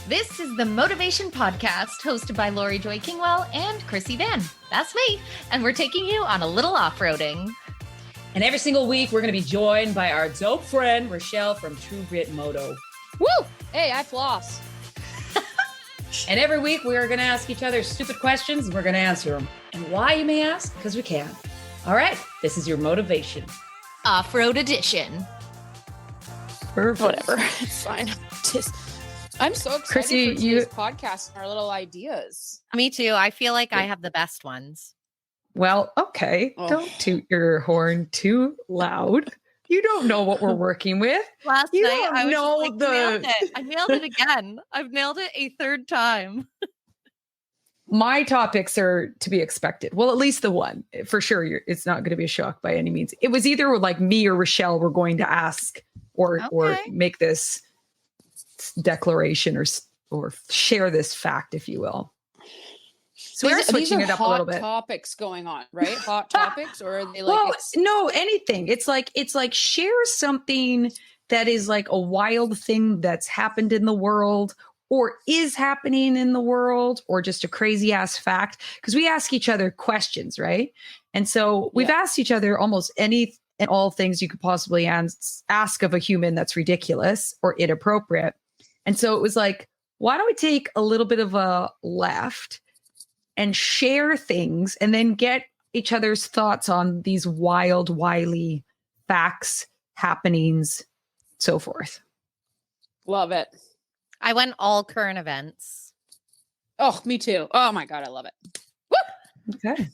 This is the Motovation Podcast, hosted by Laurie Joy Kingwell and Krissy Vann. That's me. And we're taking you on a little off-roading. And every single week, we're going to be joined by our dope friend, Richelle from True Grit Moto. Woo! Hey, I floss. And every week, we are going to ask each other stupid questions, and we're going to answer them. And why, you may ask? Because we can. All right, this is your Motovation Off-road edition. Perfect. Whatever. It's fine. I'm so excited Krissy, for today's podcast and our little ideas. Me too. I feel like I have the best ones. Well, okay. Oh. Don't toot your horn too loud. You don't know what we're working with. Last You night, don't I was know just like, nailed it. I nailed it again. I've nailed it a third time. My topics are to be expected. Well, at least the one. For sure, it's not going to be a shock by any means. It was either like me or Richelle were going to ask or make this declaration or share this fact, if you will. So we're switching it up a little bit. Topics going on, right? Hot topics, or are they like? Well, no, anything. It's like share something that is like a wild thing that's happened in the world or is happening in the world, or just a crazy ass fact. Because we ask each other questions, right? And so we've asked each other almost any and all things you could possibly ask of a human that's ridiculous or inappropriate. And so it was like, why don't we take a little bit of a left and share things and then get each other's thoughts on these wild, wily facts, happenings, so forth. Love it. I went all current events. Oh, me too. Oh my God, I love it. Woo! Okay.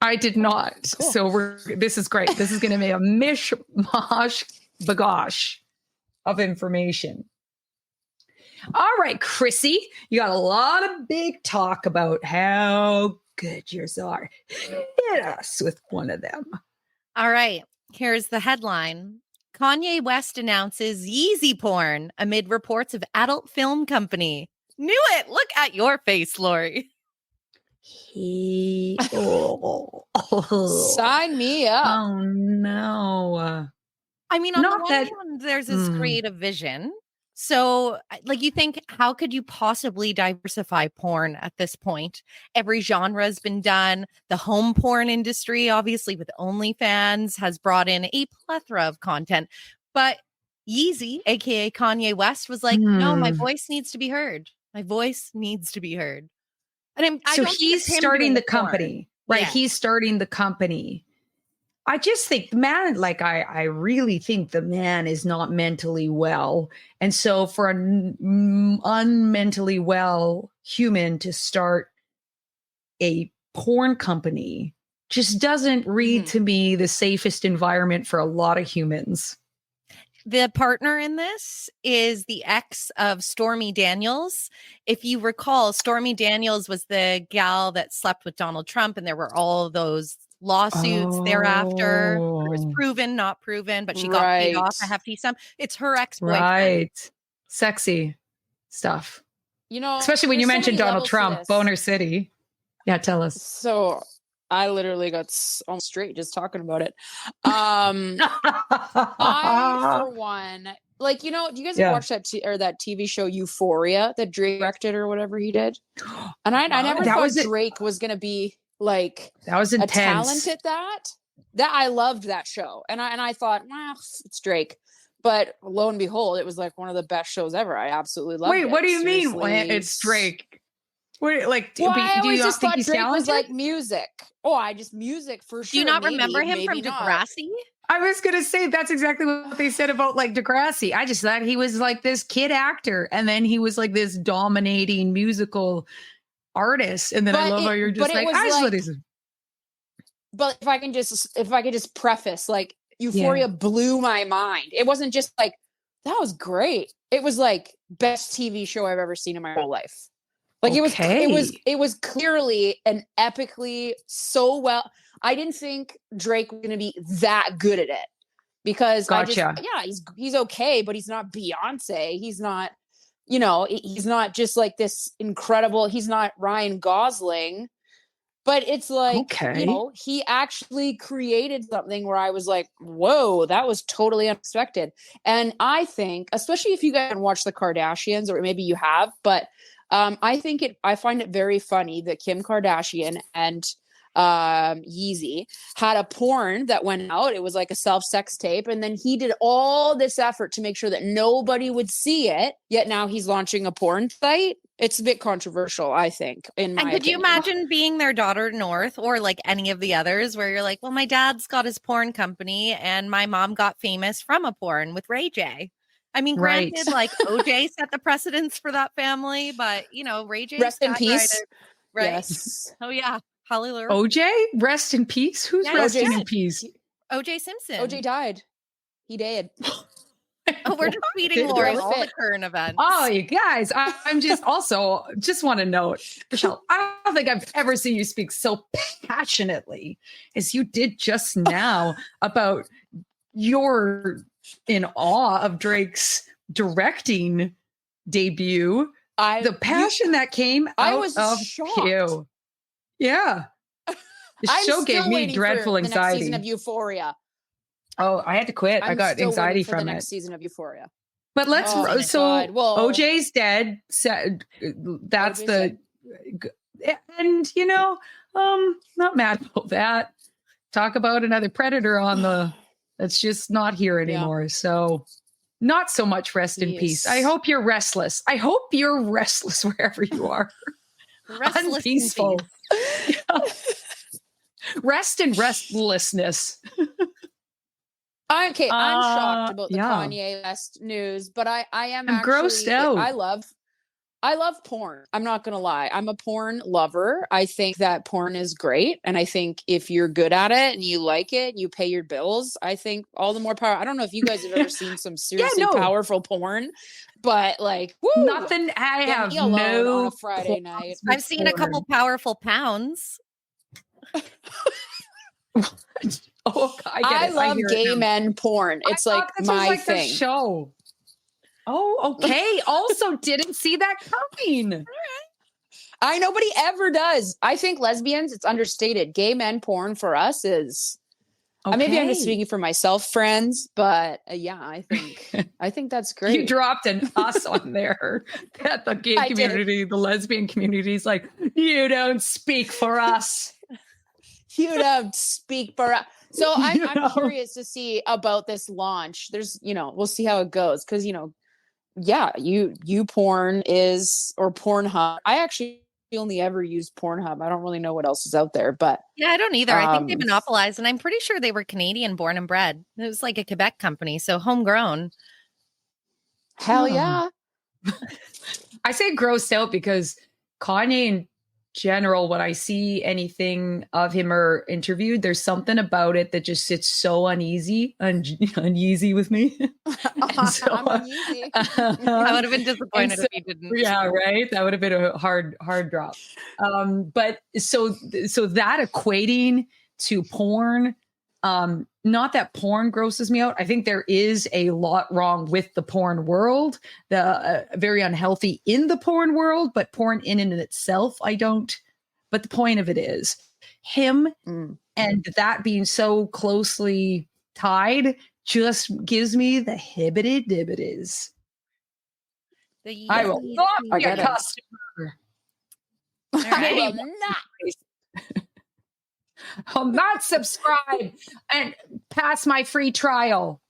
I did not. Cool. So this is great. This is going to be a mishmash bagosh of information. All right, Krissy, you got a lot of big talk about how good yours are. Hit us with one of them. All right. Here's the headline. Kanye West announces Yeezy porn amid reports of adult film company. Knew it. Look at your face, Laurie. Sign me up. Oh, no. I mean, on Not the one that- hand, there's this creative vision. So, like, you think, how could you possibly diversify porn at this point? Every genre has been done. The home porn industry, obviously, with OnlyFans, has brought in a plethora of content. But Yeezy, aka Kanye West, was like, no, my voice needs to be heard. My voice needs to be heard. And I so don't think he's it's him starting doing the porn. company, right? Yeah. He's starting the company. I just think, man, like I really think the man is not mentally well. And so for an unmentally well human to start a porn company just doesn't read to me the safest environment for a lot of humans. The partner in this is the ex of Stormy Daniels. If you recall, Stormy Daniels was the gal that slept with Donald Trump, and there were all those lawsuits thereafter. It was proven, not proven, but she got paid off a hefty sum. It's her ex-boyfriend. Right. Sexy stuff. You know, Especially when you there's so mentioned many Donald levels to Trump, this. Boner City. Yeah, tell us. So I literally got almost straight just talking about it. I, for one, like, you know, do you guys watch that that TV show Euphoria that Drake directed or whatever he did? And I never thought Drake was going to be like that was a intense. talent at that. That I loved that show, and I thought, well, it's Drake. But lo and behold, it was like one of the best shows ever. I absolutely loved it. Wait, what do you mean? Seriously. It's Drake. What, like, Well, do I you always not just think thought he's Drake talented? was like music. Oh, music for sure. Do you not maybe, remember him from maybe not. Degrassi? I was going to say that's exactly what they said about like Degrassi. I just thought he was like this kid actor, and then he was like this dominating musical artist. And then I love how you're just like, I just thought he's. But if I can just preface, like, Euphoria blew my mind. It wasn't just like, that was great. It was like best TV show I've ever seen in my whole life. Like it was clearly an epically so well. I didn't think Drake was going to be that good at it because he's okay, but he's not Beyonce. He's not, he's not just like this incredible. He's not Ryan Gosling. But it's like, Okay. you know, he actually created something where I was like, whoa, that was totally unexpected. And I think, especially if you guys watch the Kardashians, or maybe you have, but I find it very funny that Kim Kardashian and Yeezy had a porn that went out. It was like a self-sex tape. And then he did all this effort to make sure that nobody would see it. Yet now he's launching a porn site. It's a bit controversial, I think, in my And could you opinion. imagine being their daughter North, or like any of the others, where you're like, well, my dad's got his porn company and my mom got famous from a porn with Ray J. I mean, Right. granted, like OJ set the precedence for that family, but you know, Ray J. Rest in peace. Right? Yes. Oh yeah, hallelujah. OJ, rest in peace. Who's Yeah, resting OJ in peace? OJ Simpson. OJ died. He did. Oh, we're just feeding Laurie all the current events. Oh, you guys, I'm just also just want to note, Richelle, I don't think I've ever seen you speak so passionately as you did just now about your in awe of Drake's directing debut. The passion that came out I was of shocked. you. Yeah. The I'm show gave still me waiting dreadful for the next anxiety. season of Euphoria. Oh, I had to quit. I I'm got still anxiety waiting for the from next it. season of Euphoria. But let's Oh, my so God. Well, OJ's dead. That's OJ's and you know, not mad about that. Talk about another predator on the that's just not here anymore. So not so much rest in peace. I hope you're restless. I hope you're restless wherever you are. Restless in Unpeaceful. peace. Yeah. Rest and restlessness. Okay, I'm shocked about the yeah. Kanye West news, but I am I'm actually grossed out. I love porn. I'm not going to lie. I'm a porn lover. I think that porn is great. And I think if you're good at it and you like it, you pay your bills, I think all the more power. I don't know if you guys have ever seen some seriously powerful porn, but like, woo, nothing. I get have me alone no on a Friday night. I've seen a couple powerful pounds. Oh, I love gay men porn. It's like my thing. Show. Oh, okay. Also, didn't see that coming. I nobody ever does. I think lesbians, it's understated. Gay men porn for us is. Okay. Maybe I'm just speaking for myself, friends, but yeah, I think that's great. You dropped an us on there. That the gay community, the lesbian community is like, you don't speak for us. You don't speak for us. So I'm curious to see about this launch. There's, we'll see how it goes. Cause you porn is, or Pornhub. I actually only ever use Pornhub. I don't really know what else is out there, but yeah, I don't either. I think they monopolized, and I'm pretty sure they were Canadian born and bred. It was like a Quebec company, so homegrown. Hell yeah. I say grossed out because Kanye in general, when I see anything of him or interviewed, there's something about it that just sits so uneasy with me. So, I'm uneasy. I would have been disappointed if he didn't. Yeah, right. That would have been a hard drop. But so that equating to porn, not that porn grosses me out. I think there is a lot wrong with the porn world, very unhealthy in the porn world, but porn in and of itself, I don't. But the point of it is him and that being so closely tied just gives me the hibbity-dibbities. I will not be a customer. I will not. I'll not subscribe and pass my free trial.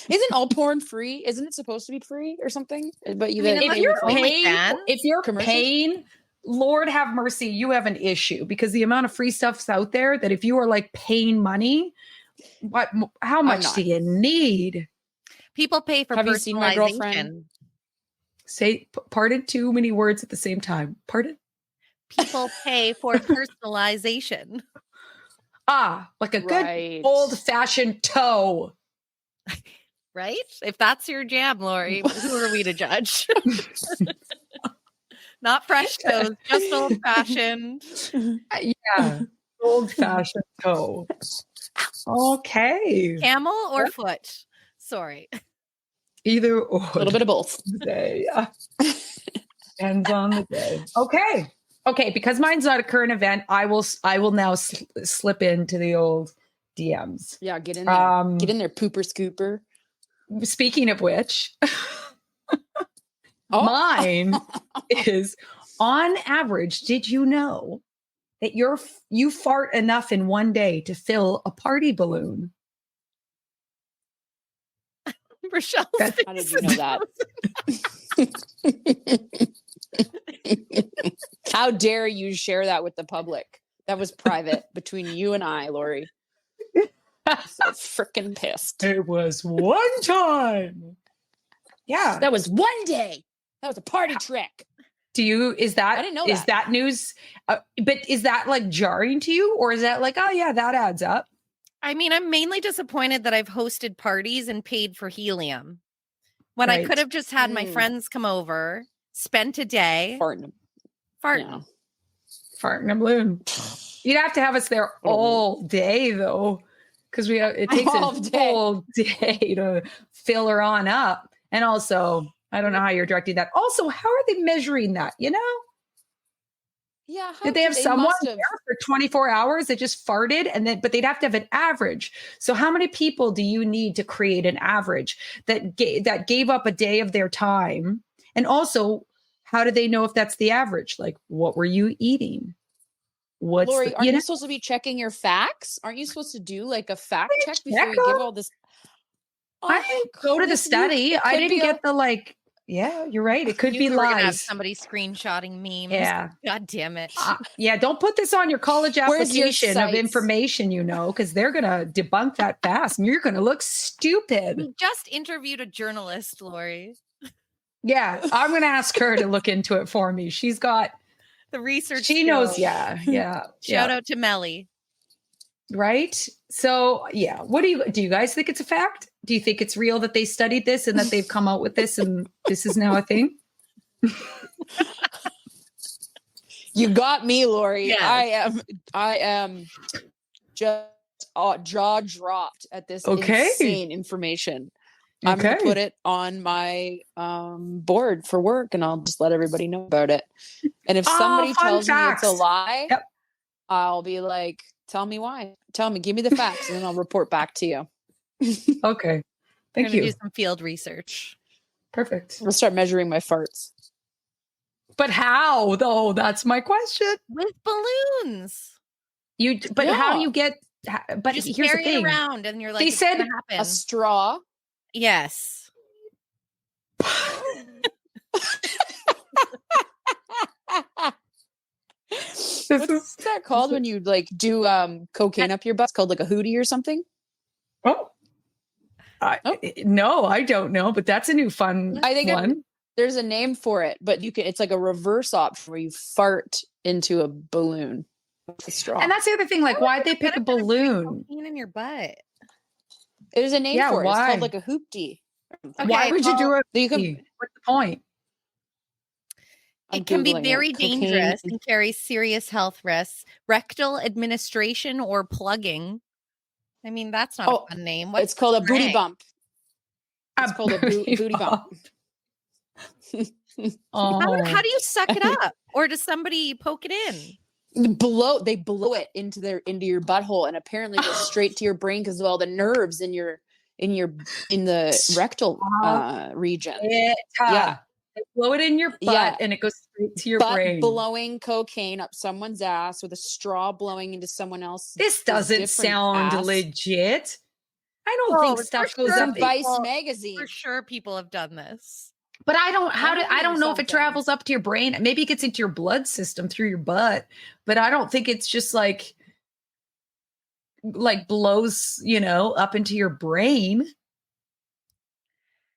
Isn't all porn free? Isn't it supposed to be free or something? But if you're paying, Lord have mercy, you have an issue because the amount of free stuff's out there that if you are like paying money, how much do you need? People pay for Have you seen my girlfriend? Say, pardon, too many words at the same time. Pardon? People pay for personalization. Like a good old-fashioned toe. Right? If that's your jam, Laurie, who are we to judge? Not fresh toes, just old-fashioned. Yeah, old-fashioned toe. Okay. Camel or foot? Sorry. Either or. A little bit of both. Day. Depends on the day. Okay. Okay, because mine's not a current event, I will now slip into the old DMs. Yeah, get in there. Get in there, pooper scooper. Speaking of which, Oh. mine is, on average, did you know that you fart enough in one day to fill a party balloon? Richelle, How did you know that? How dare you share that with the public? That was private between you and I, Laurie. I'm so freaking pissed. It was one time. Yeah. That was one day. That was a party trick. Is that, I didn't know is that. that news? But is that like jarring to you? Or is that like, oh yeah, that adds up? I mean, I'm mainly disappointed that I've hosted parties and paid for helium when I could have just had my friends come over, spent a day Farting. farting. Yeah. Farting a balloon. You'd have to have us there all day though. Because it takes a whole day to fill her on up. And also, I don't know how you're directing that. Also, how are they measuring that? You know? Yeah. Did they have someone there for 24 hours that just farted but they'd have to have an average. So how many people do you need to create an average that gave up a day of their time? And also, how do they know if that's the average? Like, what were you eating? Laurie, aren't you supposed to be checking your facts? Aren't you supposed to do like a fact check before you give all this? I didn't go to the study. I didn't get the yeah, you're right. It could be lies. Have somebody screenshotting memes. Yeah. God damn it. Yeah. Don't put this on your college application of information, because they're going to debunk that fast and you're going to look stupid. We just interviewed a journalist, Laurie. Yeah. I'm going to ask her to look into it for me. She's got the research. She knows. Yeah. Yeah. Shout out to Melly. Right. So yeah. What do you guys think it's a fact? Do you think it's real that they studied this and that they've come out with this and this is now a thing? You got me, Laurie. Yes. I am just jaw dropped at this insane information. I'm going to put it on my board for work and I'll just let everybody know about it. And if somebody tells me it's a lie, I'll be like, tell me why. Tell me, give me the facts and then I'll report back to you. Okay. Thank you. Do some field research. Perfect. We'll start measuring my farts. But how though? That's my question. With balloons. How do you get, but just here's the thing. It around and you're like, they said a straw. Yes. What's that called when you do cocaine up your butt? It's called like a hootie or something. Oh, no, I don't know, but that's a new fun one. There's a name for it, but it's like a reverse option where you fart into a balloon with a straw. And that's the other thing. Like, why'd they pick a balloon? In your butt. There's a name for it. It's called like a hoopty. Okay, why would you do it? What's the point? It can be very dangerous and carry serious health risks. Rectal administration or plugging. I mean, that's not a fun name. It's called a booty bump. It's called a booty bump. How do you suck it up? Or does somebody poke it in? They blow it into your butthole and apparently goes straight to your brain because of all the nerves in the rectal region. Yeah. They blow it in your butt and it goes straight to your brain. Blowing cocaine up someone's ass with a straw blowing into someone else. This doesn't sound legit. I don't think stuff goes up. Vice magazine. For sure people have done this. But I don't know if it travels up to your brain. Maybe it gets into your blood system through your butt, but I don't think it's just like blows, up into your brain.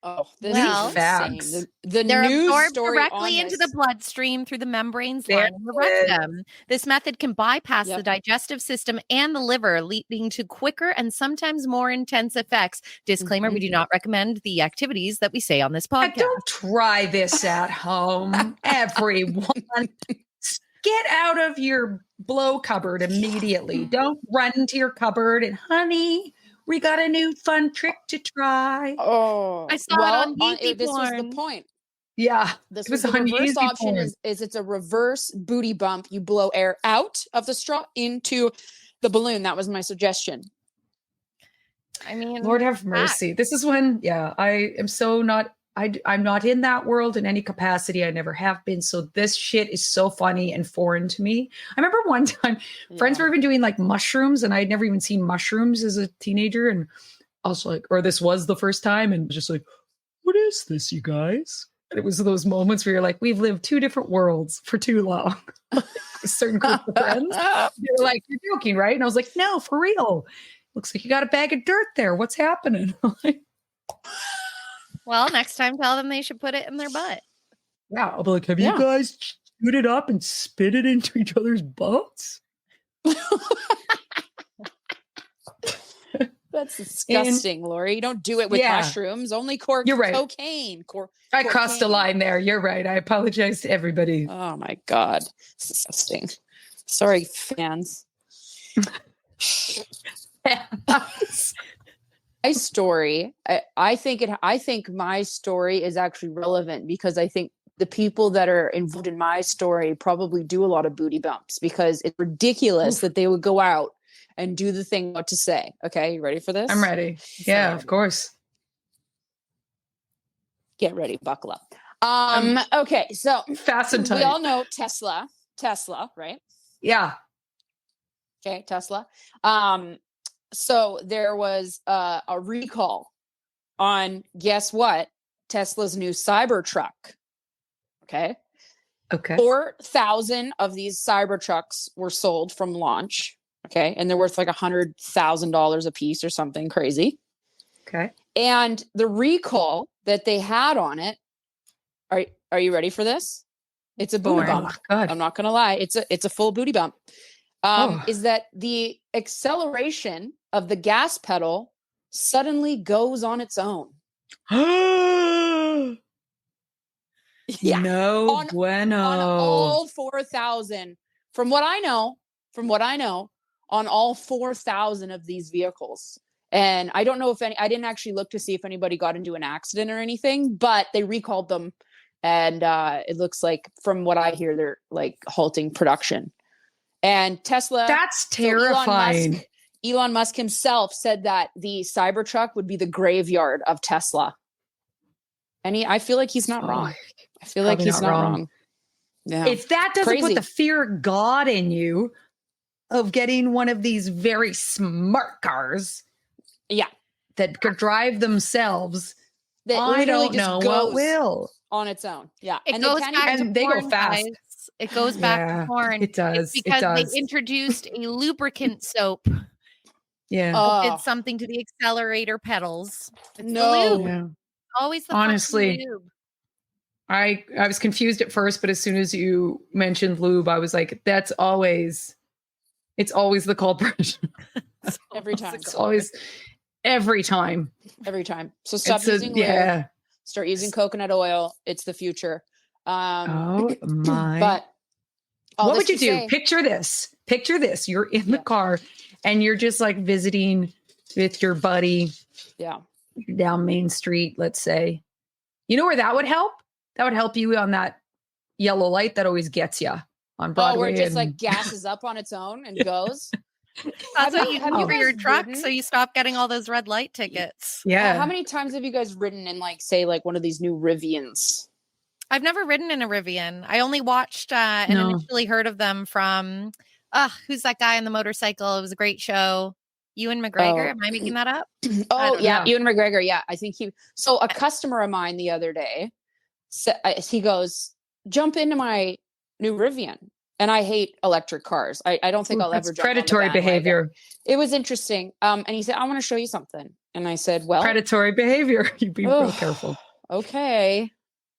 Oh, this is facts. The They're news absorbed story directly into the bloodstream through the membranes lining the rectum. This method can bypass the digestive system and the liver, leading to quicker and sometimes more intense effects. Disclaimer, we do not recommend the activities that we say on this podcast. Don't try this at home, everyone. Get out of your blow cupboard immediately. Don't run into your cupboard and, honey, we got a new fun trick to try. Oh, I saw it on this was the point. Yeah. This It was was the on reverse easy option porn. is it's a reverse booty bump. You blow air out of the straw into the balloon. That was my suggestion. I mean, Lord have mercy. This is when, I am so not, I'm not in that world in any capacity. I never have been. So this shit is so funny and foreign to me. I remember one time friends were even doing like mushrooms, and I had never even seen mushrooms as a teenager. And I was like, or this was the first time, and just like, what is this, you guys? And it was those moments where you're like, we've lived two different worlds for too long. A certain group of friends, they were like, you're joking, right? And I was like, no, for real. Looks like you got a bag of dirt there. What's happening? well, next time tell them they should put it in their butt. Yeah, I'll be like, have you guys chewed it up and spit it into each other's butts? That's disgusting, Laurie. You don't do it with mushrooms. Only You're right. cocaine. I crossed a line there. You're right. I apologize to everybody. Oh my God. It's disgusting. Sorry, fans. My story, I think my story is actually relevant because I think the people that are involved in my story probably do a lot of booty bumps because it's ridiculous that they would go out and do the thing what to say. Okay, you ready for this? I'm ready. Yeah, of course. Get ready, buckle up. Okay, so fast and tight. We all know Tesla, right? Yeah. Okay, Tesla. So there was a recall on, guess what? Tesla's new Cybertruck. Okay. 4,000 of these Cybertrucks were sold from launch. Okay. And they're worth like $100,000 a piece or something crazy. Okay. And the recall that they had on it, are you ready for this? It's a booty bump. God. I'm not going to lie. It's a full booty bump. Is that the acceleration of the gas pedal suddenly goes on its own. No bueno. On all 4,000, from what I know, on all 4,000 of these vehicles. And I don't know if I didn't actually look to see if anybody got into an accident or anything, but they recalled them. And it looks like, from what I hear, they're like halting production. And Tesla, that's terrifying. So Elon Musk himself said that the Cybertruck would be the graveyard of Tesla. And I feel like he's not wrong. I feel like he's not wrong. Yeah. If that doesn't put the fear of God in you of getting one of these very smart cars, that could drive themselves, that I don't know what will on its own. Yeah, it goes back to they porn, go fast. Guys. It goes back to porn. It does. It's because they introduced a lubricant soap. Yeah, did something to the accelerator pedals. It's always the honestly lube. I was confused at first, but as soon as you mentioned lube, I was like, it's always the culprit. Every time. It's always every time. So stop using lube. Start using coconut oil. It's the future. Oh my. But what would you do? Picture this. You're in the car and you're just like visiting with your buddy. Yeah. Down Main Street, let's say. You know where that would help? That would help you on that yellow light that always gets you on Broadway. Where it just like gasses up on its own and goes. That's what you do for your truck, so you stop getting all those red light tickets. Yeah. How many times have you guys ridden in one of these new Rivians? I've never ridden in a Rivian. I only watched and initially heard of them from who's that guy on the motorcycle? It was a great show. Ewan McGregor. Am I making that up? Ewan McGregor. Yeah, I think So a customer of mine the other day, he goes, "Jump into my new Rivian." And I hate electric cars. I don't think I'll ever jump predatory on the behavior. It was interesting. And he said, "I want to show you something." And I said, "Well, predatory behavior. You be real careful." Okay.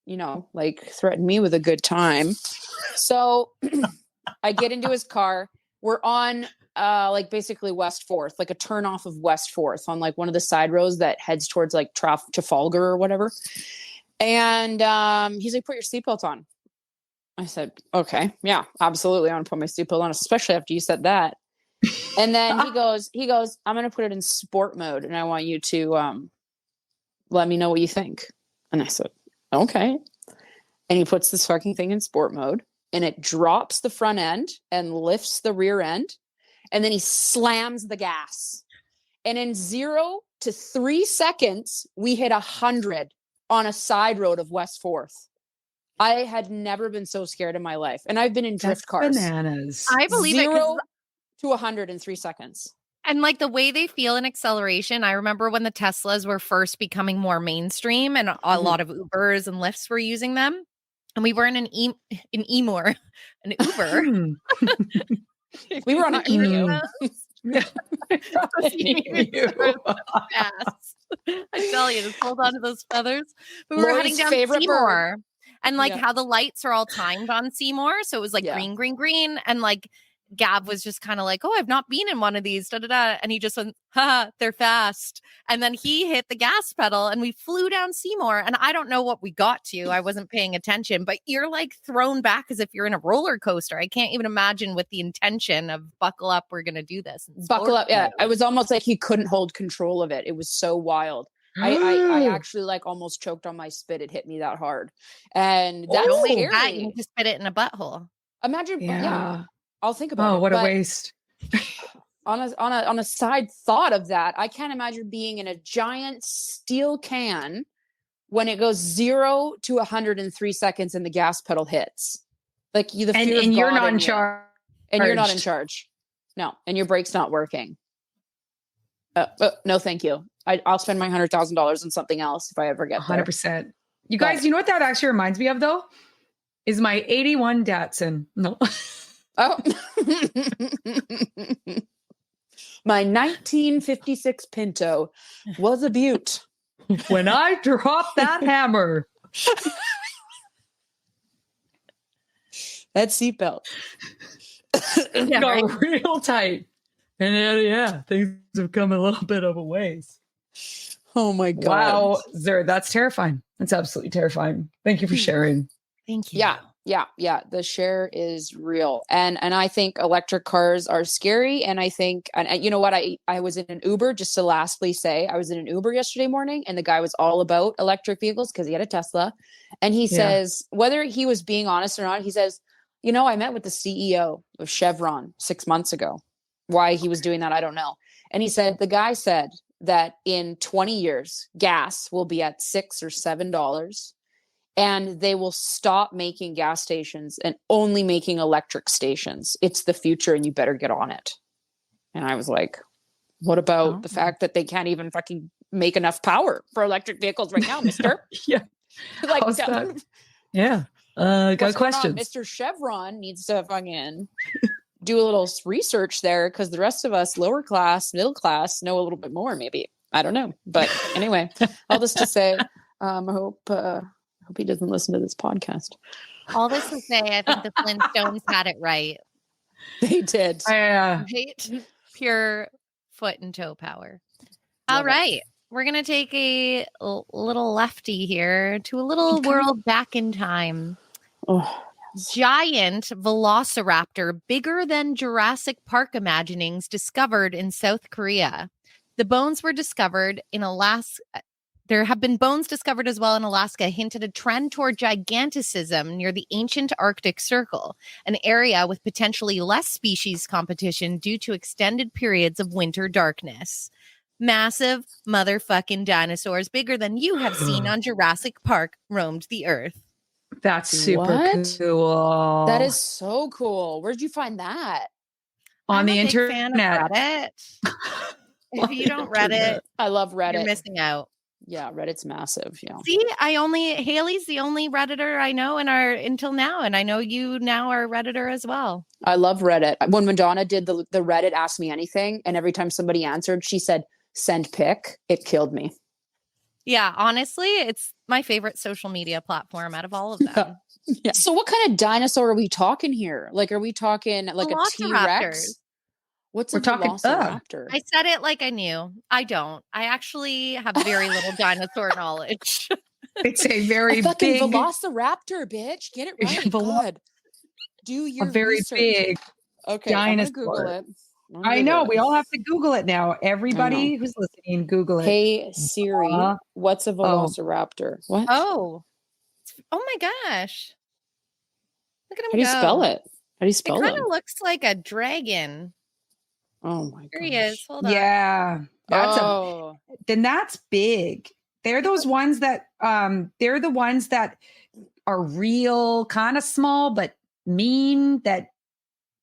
Threaten me with a good time. So I get into his car. We're on basically West 4th, like a turn off of West 4th on one of the side roads that heads towards Trafalgar or whatever. And he's like, "Put your seatbelt on." I said, "Okay, yeah, absolutely. I want to put my seatbelt on, especially after you said that." And then he goes, "I'm going to put it in sport mode. And I want you to let me know what you think." And I said, "Okay." and he puts this fucking thing in sport mode, and it drops the front end and lifts the rear end, and then he slams the gas. And in 0 to 3 seconds, we hit 100 on a side road of West 4th. I had never been so scared in my life. And I've been in drift cars. Bananas. I believe 0 to 100 in 3 seconds. And like the way they feel in acceleration, I remember when the Teslas were first becoming more mainstream and a lot of Ubers and Lyfts were using them. And we were in an Uber. We were on an emu. I tell you, just hold on to those feathers. We were heading down Seymour. And like how the lights are all timed on Seymour. So it was like green, green, green. And like Gab was just kind of like, oh, I've not been in one of these. Da, da, da. And he just went, haha, they're fast. And then he hit the gas pedal and we flew down Seymour. And I don't know what we got to. I wasn't paying attention, but you're like thrown back as if you're in a roller coaster. I can't even imagine with the intention of buckle up, we're going to do this. Buckle up. Yeah. I was almost like he couldn't hold control of it. It was so wild. I actually like almost choked on my spit. It hit me that hard. And that's scary. You can just spit it in a butthole. Imagine. Yeah. I'll think about it. Oh, what a waste. On a side thought of that, I can't imagine being in a giant steel can when it goes 0 to 100 in 3 seconds and the gas pedal hits. Like you, and you're not in charge. And you're not in charge. No. And your brake's not working. No, thank you. I'll spend my $100,000 on something else if I ever get there. 100%. You guys, you know what that actually reminds me of though? Is my 81 Datsun. No. Oh. My 1956 Pinto was a beaut. When I dropped that hammer. That seatbelt. Got real tight. And things have come a little bit of a ways. Oh my God. Wow. Zerd, that's terrifying. That's absolutely terrifying. Thank you for sharing. Thank you. Yeah. The share is real. And I think electric cars are scary. And I think, and you know what? I was in an Uber, just to lastly say, I was in an Uber yesterday morning and the guy was all about electric vehicles because he had a Tesla. And he says, whether he was being honest or not, he says, you know, I met with the CEO of Chevron 6 months ago. Why he was doing that, I don't know. And he said, the guy said that in 20 years, gas will be at $6 or $7 and they will stop making gas stations and only making electric stations. It's the future and you better get on it. And I was like, what about the fact that they can't even fucking make enough power for electric vehicles right now, mister? Like, got questions. Mr. Chevron needs to fucking do a little research there because the rest of us lower class, middle class know a little bit more, maybe. I don't know. But anyway, all this to say, I hope he doesn't listen to this podcast. All this to say, I think the Flintstones had it right. They did. Right? Pure foot and toe power. All right. We're going to take a little lefty here to a little world back in time. Oh. Giant velociraptor, bigger than Jurassic Park imaginings, discovered in South Korea. The bones were discovered in Alaska. There have been bones discovered as well in Alaska, hinted a trend toward giganticism near the ancient Arctic Circle, an area with potentially less species competition due to extended periods of winter darkness. Massive motherfucking dinosaurs, bigger than you have seen on Jurassic Park, roamed the earth. That's super cool. That is so cool. Where'd you find that? On the internet. Fan of Reddit. If you don't Reddit, I love Reddit. You're missing out. Yeah, Reddit's massive. Yeah. See, Haley's the only Redditor I know until now, and I know you now are a Redditor as well. I love Reddit. When Madonna did the Reddit Ask Me Anything, and every time somebody answered, she said, "Send pic." It killed me. Yeah, honestly, it's my favorite social media platform out of all of them. Yeah. So what kind of dinosaur are we talking here? Like, are we talking like a T-Rex? What's a velociraptor? I said it like I knew. I don't. I actually have very little dinosaur knowledge. It's a very fucking big velociraptor, bitch. Get it right. God. Do your very research. Big okay, dinosaur. I'm gonna Google it. I know. We all have to Google it now. Everybody who's listening, Google it. Hey Siri, what's a velociraptor? What? Oh, Oh my gosh. Look at him How do you go. spell it? How do you It spell kind it? of looks like a dragon. Oh my Here he is. gosh. Hold on. Yeah. Then that's big. They're those ones that they're the ones that are real, kind of small, but mean that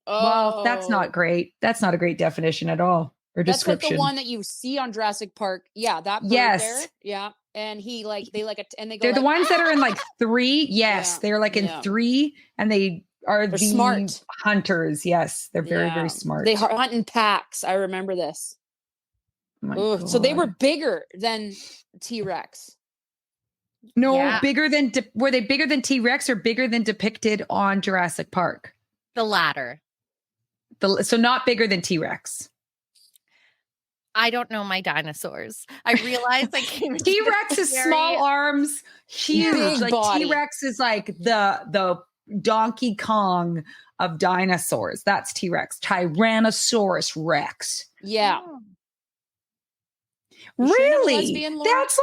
well, that's not great. That's not a great definition at all. Or That's description. like the one that you see on Jurassic Park. Yeah, that bird Yes. there. Yeah. And he like they like it and they go They're the like, ones that are in like 3. Yes, Yeah, they're like in yeah. 3 and they are They're the smart. hunters. Yes, they're very, Yeah. very smart. They hunt in packs. I remember this. My Ugh, so they were God. bigger than T-Rex. No, Yeah. bigger than were they bigger than T-Rex or bigger than depicted on Jurassic Park? The latter. So not bigger than T-Rex. I don't know my dinosaurs. I realized I came. T-Rex is small arms, huge. Big Like body. T-Rex is like the Donkey Kong of dinosaurs. That's T-Rex. Tyrannosaurus Rex. Yeah. Oh. You sure you're Really? lesbian, Laurie? That's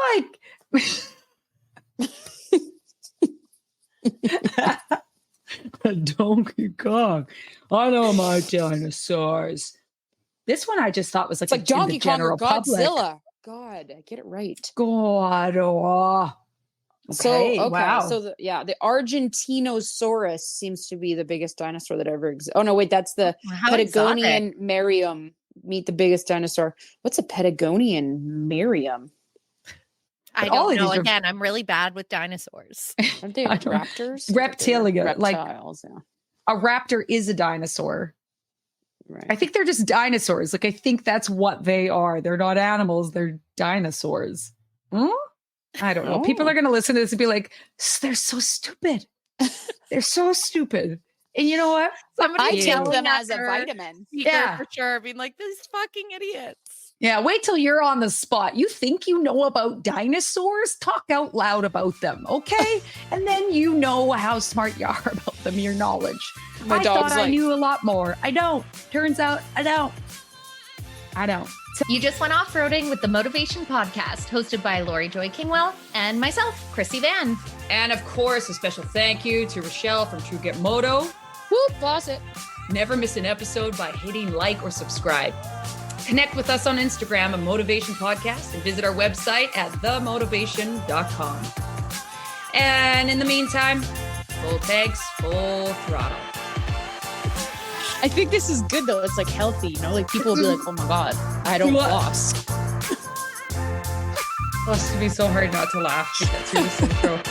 like Donkey Kong. I know my dinosaurs. This one I just thought was like, It's like Donkey Kong or general public. Godzilla. God, get it right. God. Oh. Okay, Wow. So the Argentinosaurus seems to be the biggest dinosaur that ever existed. Oh no, wait, that's the How exotic. Patagonian Merriam. Meet the biggest dinosaur. What's a Patagonian Merriam? I all don't of know. these are- Again, I'm really bad with dinosaurs. Aren't they I don't- raptors? Reptilia, like- reptiles. Yeah, A raptor is a dinosaur. right. I think they're just dinosaurs. Like, I think that's what they are. They're not animals. They're dinosaurs. Hmm? I don't know. People are going to listen to this and be like, they're so stupid. They're so stupid. And you know what? Somebody I take yelling them at as a their vitamin. speaker Yeah. for sure. Being like, these fucking idiots. Yeah, wait till you're on the spot. You think you know about dinosaurs? Talk out loud about them, okay? And then you know how smart you are about them, your knowledge. My I dog's thought I like- knew a lot more. I don't. Turns out I don't. You just went off-roading with the Motovation Podcast, hosted by Laurie Joy Kingwell and myself, Krissy Vann. And of course, a special thank you to Richelle from True Grit Moto. Whoop, boss it. Never miss an episode by hitting like or subscribe. Connect with us on Instagram at Motovation Podcast and visit our website at themotivation.com. And in the meantime, full pegs, full throttle. I think this is good though. It's like healthy, you know? Like people will be like, oh my God, I don't What? floss. Oh, it's to be so hard not to laugh to get through this intro.